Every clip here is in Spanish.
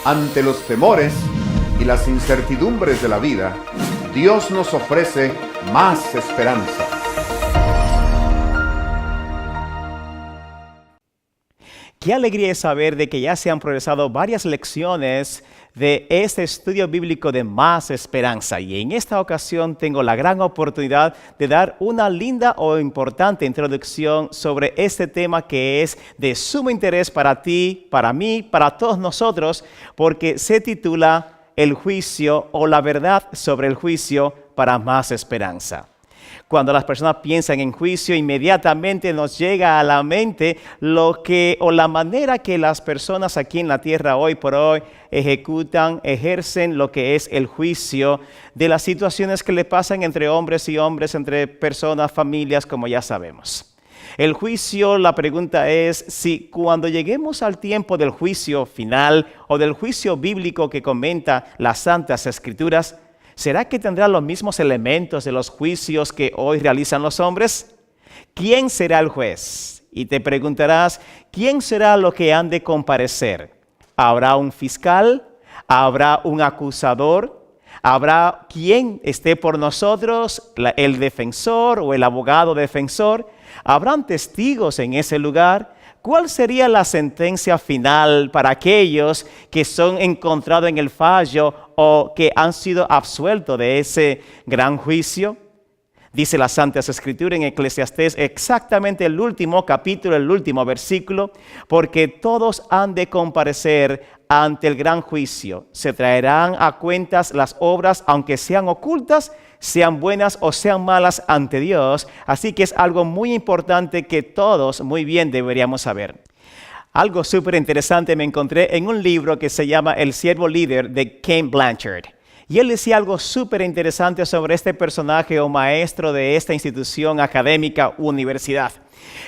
Ante los temores y las incertidumbres de la vida, Dios nos ofrece más esperanza. Qué alegría es saber de que ya se han progresado varias lecciones de este estudio bíblico de Más Esperanza. Y en esta ocasión tengo la gran oportunidad de dar una linda o importante introducción sobre este tema que es de sumo interés para ti, para mí, para todos nosotros, porque se titula El juicio o la verdad sobre el juicio para más esperanza. Cuando las personas piensan en juicio, inmediatamente nos llega a la mente la manera que las personas aquí en la tierra hoy por hoy ejercen lo que es el juicio de las situaciones que le pasan entre hombres y hombres, entre personas, familias, como ya sabemos. El juicio, la pregunta es si cuando lleguemos al tiempo del juicio final o del juicio bíblico que comenta las Santas Escrituras, ¿será que tendrá los mismos elementos de los juicios que hoy realizan los hombres? ¿Quién será el juez? Y te preguntarás, ¿quién será lo que han de comparecer? ¿Habrá un fiscal? ¿Habrá un acusador? ¿Habrá quien esté por nosotros, el defensor o el abogado defensor? ¿Habrán testigos en ese lugar? ¿Cuál sería la sentencia final para aquellos que son encontrados en el fallo o que han sido absueltos de ese gran juicio? Dice las Santas Escrituras en Eclesiastés, exactamente el último capítulo, el último versículo, porque todos han de comparecer ante el gran juicio. Se traerán a cuentas las obras, aunque sean ocultas, sean buenas o sean malas ante Dios. Así que es algo muy importante que todos muy bien deberíamos saber. Algo súper interesante me encontré en un libro que se llama El siervo líder de Ken Blanchard. Y él decía algo súper interesante sobre este personaje o maestro de esta institución académica u universidad.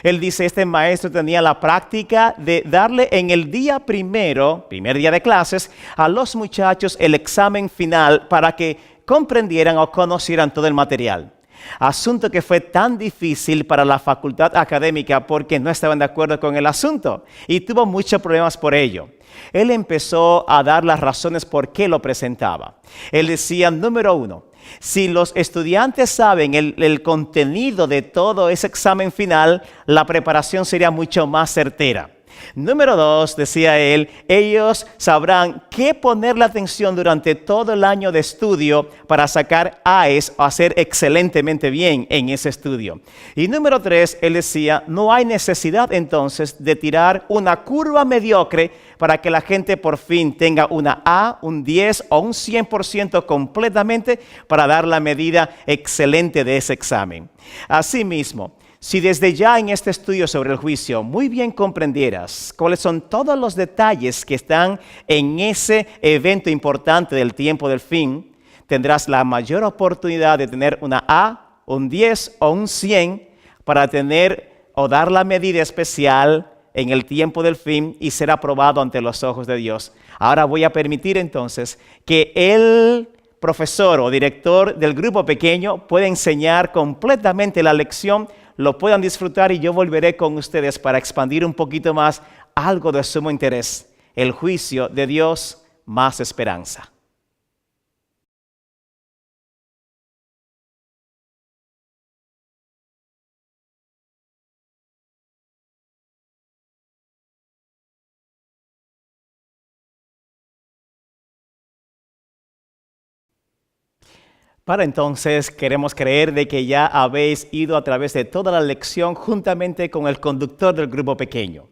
Él dice, este maestro tenía la práctica de darle en el día primer día de clases, a los muchachos el examen final para que comprendieran o conocieran todo el material. Asunto que fue tan difícil para la facultad académica porque no estaban de acuerdo con el asunto y tuvo muchos problemas por ello. Él empezó a dar las razones por qué lo presentaba. Él decía, número 1, si los estudiantes saben el contenido de todo ese examen final, la preparación sería mucho más certera. Número 2, decía él, ellos sabrán qué ponerle atención durante todo el año de estudio para sacar A's o hacer excelentemente bien en ese estudio. Y número 3, él decía, no hay necesidad entonces de tirar una curva mediocre para que la gente por fin tenga una A, un 10 o un 100% completamente para dar la medida excelente de ese examen. Asimismo, si desde ya en este estudio sobre el juicio muy bien comprendieras cuáles son todos los detalles que están en ese evento importante del tiempo del fin, tendrás la mayor oportunidad de tener una A, un 10 o un 100 para tener o dar la medida especial en el tiempo del fin y ser aprobado ante los ojos de Dios. Ahora voy a permitir entonces que el profesor o director del grupo pequeño pueda enseñar completamente la lección, lo puedan disfrutar y yo volveré con ustedes para expandir un poquito más algo de sumo interés. El juicio de Dios, más esperanza. Para entonces queremos creer de que ya habéis ido a través de toda la lección juntamente con el conductor del grupo pequeño.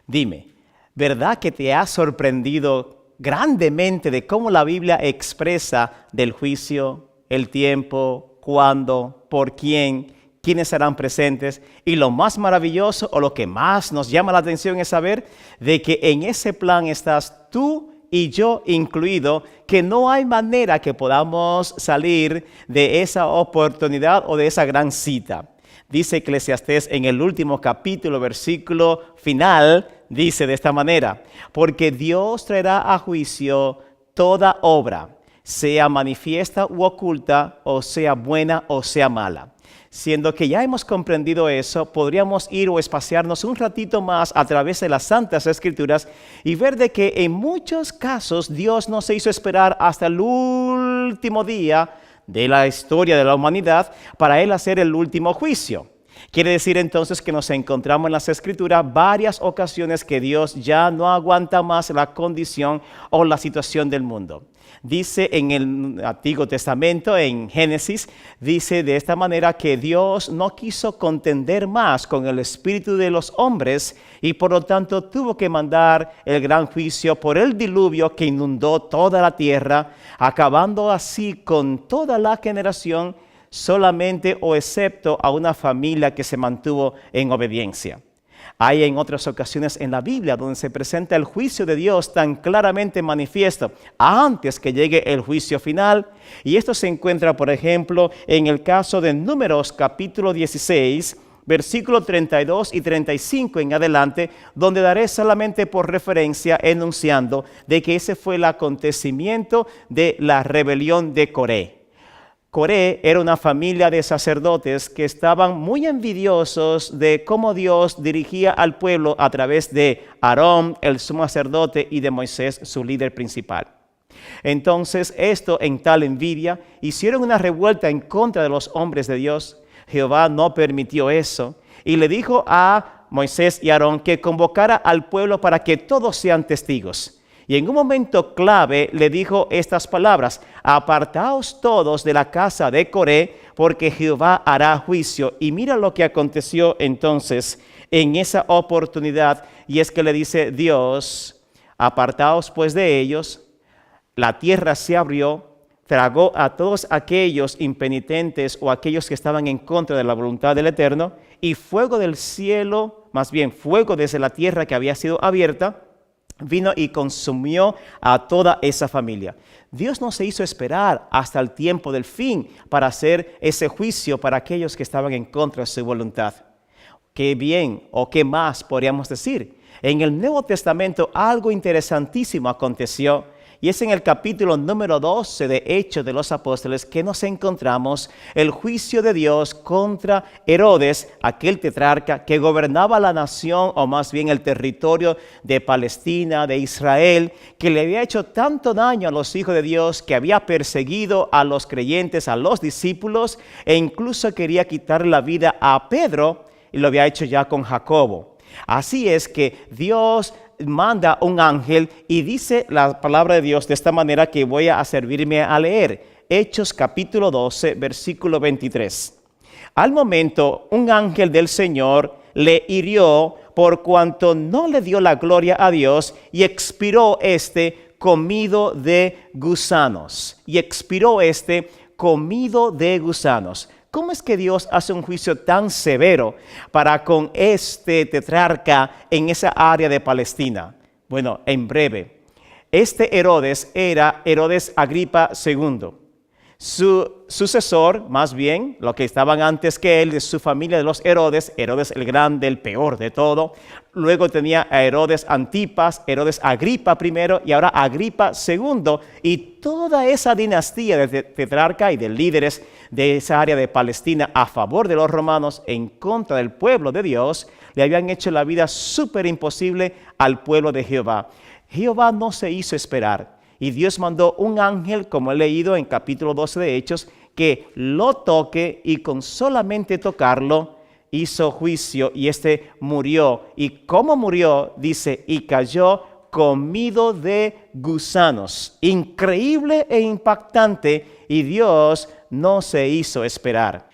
Dime, ¿verdad que te has sorprendido grandemente de cómo la Biblia expresa del juicio, el tiempo, cuándo, por quién, quiénes serán presentes? Y lo más maravilloso o lo que más nos llama la atención es saber de que en ese plan estás tú y yo incluido, que no hay manera que podamos salir de esa oportunidad o de esa gran cita. Dice Eclesiastés en el último capítulo, versículo final, dice de esta manera, porque Dios traerá a juicio toda obra, sea manifiesta u oculta, o sea buena o sea mala. Siendo que ya hemos comprendido eso, podríamos ir o espaciarnos un ratito más a través de las Santas Escrituras y ver de que en muchos casos Dios no se hizo esperar hasta el último día de la historia de la humanidad para Él hacer el último juicio. Quiere decir entonces que nos encontramos en las Escrituras varias ocasiones que Dios ya no aguanta más la condición o la situación del mundo. Dice en el Antiguo Testamento, en Génesis, dice de esta manera que Dios no quiso contender más con el espíritu de los hombres y por lo tanto tuvo que mandar el gran juicio por el diluvio que inundó toda la tierra, acabando así con toda la generación, solamente o excepto a una familia que se mantuvo en obediencia. Hay en otras ocasiones en la Biblia donde se presenta el juicio de Dios tan claramente manifiesto antes que llegue el juicio final. Y esto se encuentra, por ejemplo, en el caso de Números capítulo 16, versículos 32 y 35 en adelante, donde daré solamente por referencia enunciando de que ese fue el acontecimiento de la rebelión de Coré. Coré era una familia de sacerdotes que estaban muy envidiosos de cómo Dios dirigía al pueblo a través de Aarón, el sumo sacerdote, y de Moisés, su líder principal. Entonces, en tal envidia, hicieron una revuelta en contra de los hombres de Dios. Jehová no permitió eso y le dijo a Moisés y Aarón que convocara al pueblo para que todos sean testigos. Y en un momento clave le dijo estas palabras: apartaos todos de la casa de Coré, porque Jehová hará juicio. Y mira lo que aconteció entonces en esa oportunidad, y es que le dice Dios: apartaos pues de ellos. La tierra se abrió, tragó a todos aquellos impenitentes o aquellos que estaban en contra de la voluntad del Eterno, y fuego del cielo, más bien fuego desde la tierra que había sido abierta, vino y consumió a toda esa familia. Dios no se hizo esperar hasta el tiempo del fin para hacer ese juicio para aquellos que estaban en contra de su voluntad. Qué bien o qué más podríamos decir. En el Nuevo Testamento algo interesantísimo aconteció. Y es en el capítulo número 12 de Hechos de los Apóstoles que nos encontramos el juicio de Dios contra Herodes, aquel tetrarca que gobernaba la nación, o más bien el territorio de Palestina, de Israel, que le había hecho tanto daño a los hijos de Dios, que había perseguido a los creyentes, a los discípulos, e incluso quería quitar la vida a Pedro, y lo había hecho ya con Jacobo. Así es que Dios manda un ángel y dice la palabra de Dios de esta manera que voy a servirme a leer. Hechos capítulo 12, versículo 23. Al momento, un ángel del Señor le hirió por cuanto no le dio la gloria a Dios, y expiró comido de gusanos. ¿Cómo es que Dios hace un juicio tan severo para con este tetrarca en esa área de Palestina? Bueno, en breve, Herodes era Herodes Agripa II. Su sucesor, más bien, los que estaban antes que él, de su familia de los Herodes, Herodes el Grande, el peor de todo. Luego tenía a Herodes Antipas, Herodes Agripa I y ahora Agripa II. Y toda esa dinastía de tetrarca y de líderes de esa área de Palestina a favor de los romanos, en contra del pueblo de Dios, le habían hecho la vida súper imposible al pueblo de Jehová. Jehová no se hizo esperar. Y Dios mandó un ángel, como he leído en capítulo 12 de Hechos, que lo toque, y con solamente tocarlo hizo juicio, y murió. ¿Y cómo murió? Dice, y cayó comido de gusanos. Increíble e impactante, y Dios no se hizo esperar.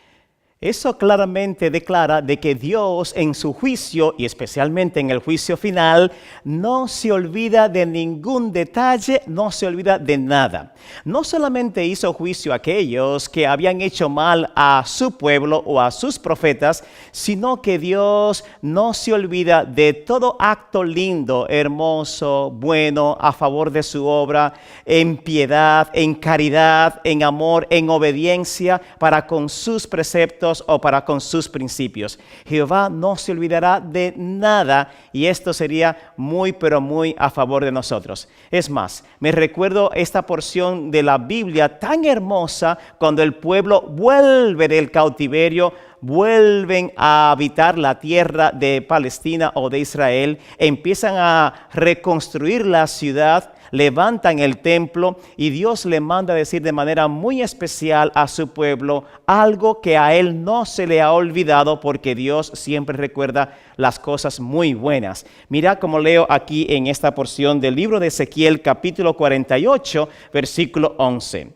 Eso claramente declara de que Dios en su juicio, y especialmente en el juicio final, no se olvida de ningún detalle, no se olvida de nada. No solamente hizo juicio a aquellos que habían hecho mal a su pueblo o a sus profetas, sino que Dios no se olvida de todo acto lindo, hermoso, bueno, a favor de su obra, en piedad, en caridad, en amor, en obediencia para con sus preceptos, Dios o para con sus principios. Jehová no se olvidará de nada y esto sería muy, pero muy a favor de nosotros. Es más, me recuerdo esta porción de la Biblia tan hermosa cuando el pueblo vuelve del cautiverio, vuelven a habitar la tierra de Palestina o de Israel, empiezan a reconstruir la ciudad, levantan el templo y Dios le manda decir de manera muy especial a su pueblo algo que a él no se le ha olvidado porque Dios siempre recuerda las cosas muy buenas. Mira cómo leo aquí en esta porción del libro de Ezequiel capítulo 48 versículo 11.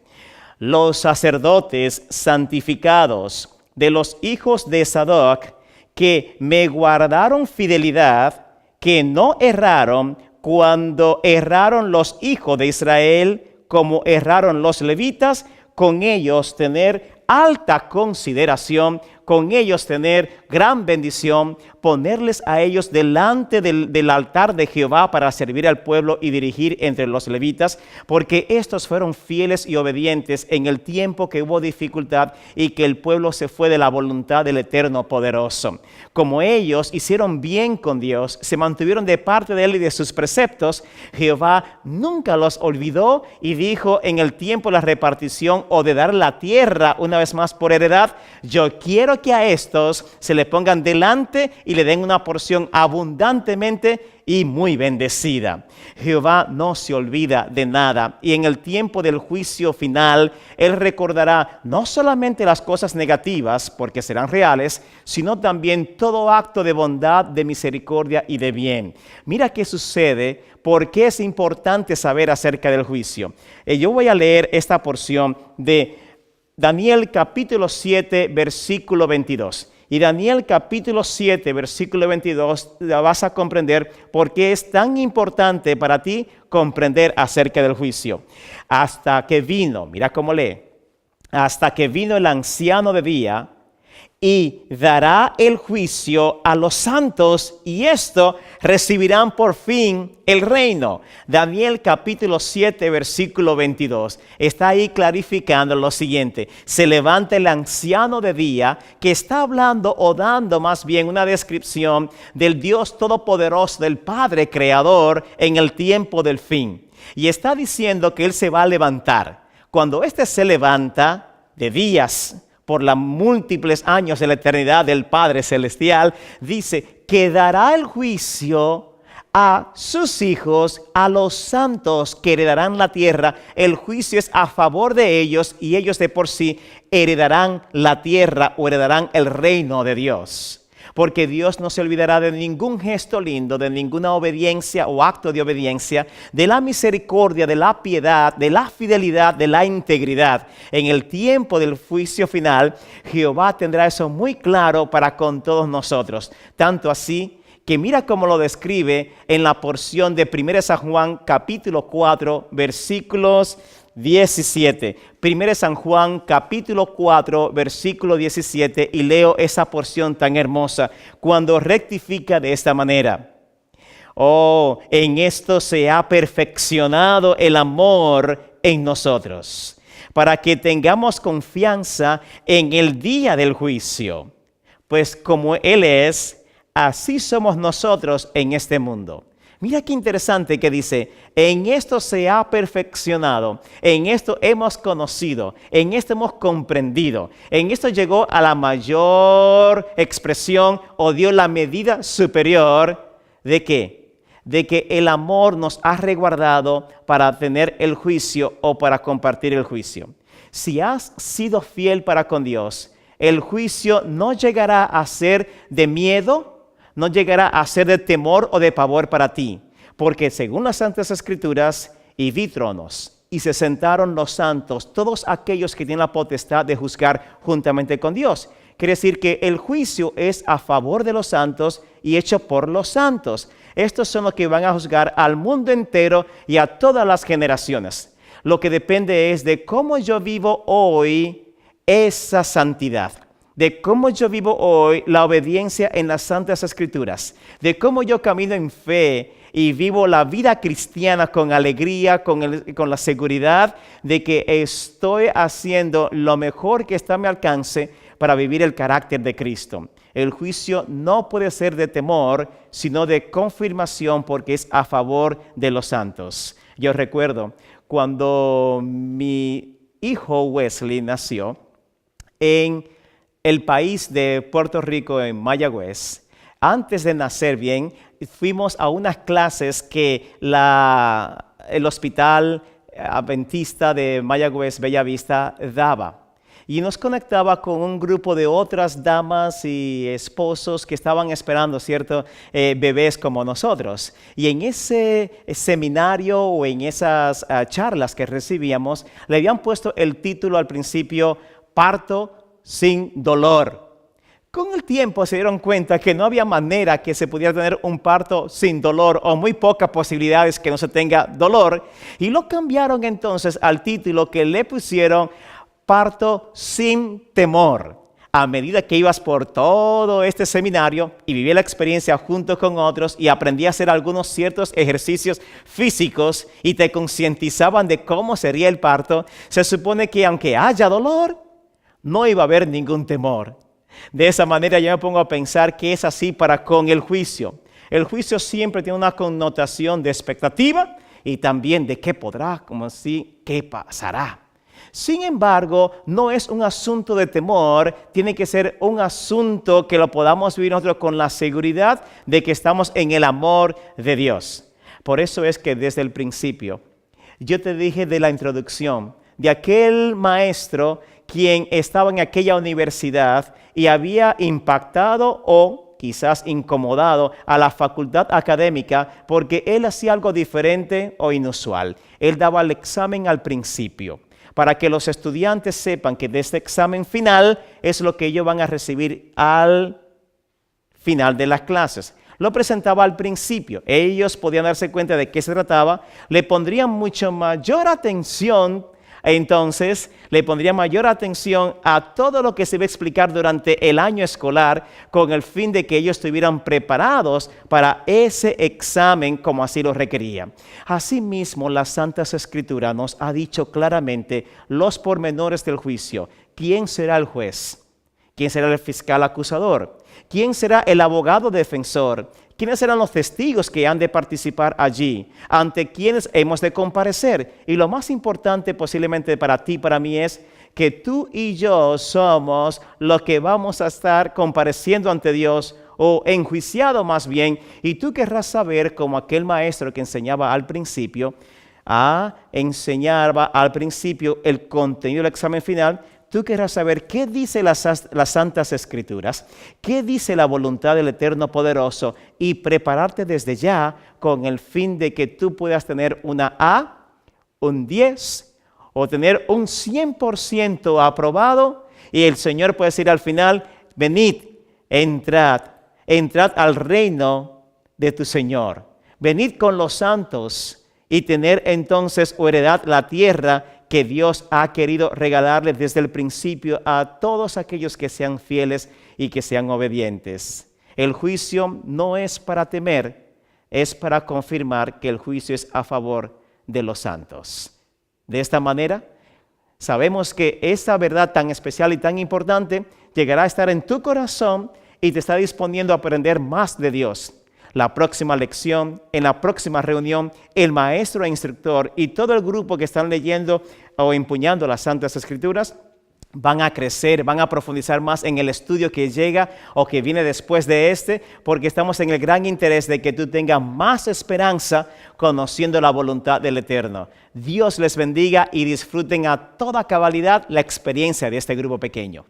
Los sacerdotes santificados de los hijos de Sadoc que me guardaron fidelidad, que no erraron cuando erraron los hijos de Israel, como erraron los levitas, con ellos tener alta consideración, con ellos tener gran bendición, ponerles a ellos delante del altar de Jehová para servir al pueblo y dirigir entre los levitas, porque estos fueron fieles y obedientes en el tiempo que hubo dificultad y que el pueblo se fue de la voluntad del Eterno Poderoso. Como ellos hicieron bien con Dios, se mantuvieron de parte de Él y de sus preceptos, Jehová nunca los olvidó y dijo en el tiempo de la repartición o de dar la tierra una vez más por heredad, yo quiero que a estos se le pongan delante y le den una porción abundantemente y muy bendecida. Jehová no se olvida de nada y en el tiempo del juicio final, Él recordará no solamente las cosas negativas, porque serán reales, sino también todo acto de bondad, de misericordia y de bien. Mira qué sucede, por qué es importante saber acerca del juicio. Yo voy a leer esta porción de Daniel capítulo 7, versículo 22. Y Daniel capítulo 7, versículo 22, la vas a comprender por qué es tan importante para ti comprender acerca del juicio. Hasta que vino, mira cómo lee, hasta que vino el anciano de día y dará el juicio a los santos y esto recibirán por fin el reino. Daniel capítulo 7 versículo 22 está ahí clarificando lo siguiente. Se levanta el anciano de día que está hablando o dando más bien una descripción del Dios todopoderoso, del Padre creador en el tiempo del fin. Y está diciendo que Él se va a levantar. Cuando éste se levanta de días, por los múltiples años de la eternidad del Padre Celestial, dice que dará el juicio a sus hijos, a los santos que heredarán la tierra. El juicio es a favor de ellos y ellos de por sí heredarán la tierra o heredarán el reino de Dios. Porque Dios no se olvidará de ningún gesto lindo, de ninguna obediencia o acto de obediencia, de la misericordia, de la piedad, de la fidelidad, de la integridad. En el tiempo del juicio final, Jehová tendrá eso muy claro para con todos nosotros. Tanto así que mira cómo lo describe en la porción de 1 San Juan capítulo 4 versículos 17. 1 San Juan capítulo 4 versículo 17 y leo esa porción tan hermosa cuando rectifica de esta manera. Oh, en esto se ha perfeccionado el amor en nosotros, para que tengamos confianza en el día del juicio. Pues como Él es, así somos nosotros en este mundo. Mira qué interesante que dice, en esto se ha perfeccionado, en esto hemos conocido, en esto hemos comprendido, en esto llegó a la mayor expresión o dio la medida superior de ¿qué? De que el amor nos ha resguardado para tener el juicio o para compartir el juicio. Si has sido fiel para con Dios, el juicio no llegará a ser de miedo, no llegará a ser de temor o de pavor para ti, porque según las Santas Escrituras, y vi tronos, y se sentaron los santos, todos aquellos que tienen la potestad de juzgar juntamente con Dios. Quiere decir que el juicio es a favor de los santos y hecho por los santos. Estos son los que van a juzgar al mundo entero y a todas las generaciones. Lo que depende es de cómo yo vivo hoy esa santidad. De cómo yo vivo hoy la obediencia en las Santas Escrituras, de cómo yo camino en fe y vivo la vida cristiana con alegría, con la seguridad de que estoy haciendo lo mejor que está a mi alcance para vivir el carácter de Cristo. El juicio no puede ser de temor, sino de confirmación porque es a favor de los santos. Yo recuerdo cuando mi hijo Wesley nació en el país de Puerto Rico, en Mayagüez. Antes de nacer bien, fuimos a unas clases que el Hospital Adventista de Mayagüez Bellavista daba. Y nos conectaba con un grupo de otras damas y esposos que estaban esperando, ¿cierto? Bebés como nosotros. Y en ese seminario o en esas charlas que recibíamos, le habían puesto el título al principio, Parto sin dolor. Con el tiempo se dieron cuenta que no había manera que se pudiera tener un parto sin dolor o muy pocas posibilidades que no se tenga dolor. Y lo cambiaron entonces al título que le pusieron Parto sin temor. A medida que ibas por todo este seminario y viví la experiencia junto con otros y aprendí a hacer algunos ciertos ejercicios físicos y te concientizaban de cómo sería el parto, se supone que aunque haya dolor, no iba a haber ningún temor. De esa manera yo me pongo a pensar que es así para con el juicio. El juicio siempre tiene una connotación de expectativa y también de qué podrá, como así, qué pasará. Sin embargo, no es un asunto de temor, tiene que ser un asunto que lo podamos vivir nosotros con la seguridad de que estamos en el amor de Dios. Por eso es que desde el principio, yo te dije de la introducción, de aquel maestro quien estaba en aquella universidad y había impactado o quizás incomodado a la facultad académica porque él hacía algo diferente o inusual. Él daba el examen al principio para que los estudiantes sepan que de este examen final es lo que ellos van a recibir al final de las clases. Lo presentaba al principio. Ellos podían darse cuenta de qué se trataba, le pondrían mucho mayor atención. Entonces, le pondría mayor atención a todo lo que se va a explicar durante el año escolar con el fin de que ellos estuvieran preparados para ese examen como así lo requería. Asimismo, las Santas Escrituras nos ha dicho claramente los pormenores del juicio. ¿Quién será el juez? ¿Quién será el fiscal acusador? ¿Quién será el abogado defensor? ¿Quiénes serán los testigos que han de participar allí? ¿Ante quiénes hemos de comparecer? Y lo más importante posiblemente para ti y para mí es que tú y yo somos los que vamos a estar compareciendo ante Dios o enjuiciado más bien. Y tú querrás saber, como aquel maestro que enseñaba al principio, enseñaba al principio el contenido del examen final. Tú querrás saber qué dice las Santas Escrituras, qué dice la voluntad del Eterno Poderoso y prepararte desde ya con el fin de que tú puedas tener una A, un 10 o tener un 100% aprobado y el Señor puede decir al final, venid, entrad al reino de tu Señor. Venid con los santos y tener entonces o heredad la tierra que Dios ha querido regalarle desde el principio a todos aquellos que sean fieles y que sean obedientes. El juicio no es para temer, es para confirmar que el juicio es a favor de los santos. De esta manera, sabemos que esta verdad tan especial y tan importante llegará a estar en tu corazón y te está disponiendo a aprender más de Dios. La próxima lección, en la próxima reunión, el maestro e instructor y todo el grupo que están leyendo o empuñando las Santas Escrituras van a crecer, van a profundizar más en el estudio que llega o que viene después de este, porque estamos en el gran interés de que tú tengas más esperanza conociendo la voluntad del Eterno. Dios les bendiga y disfruten a toda cabalidad la experiencia de este grupo pequeño.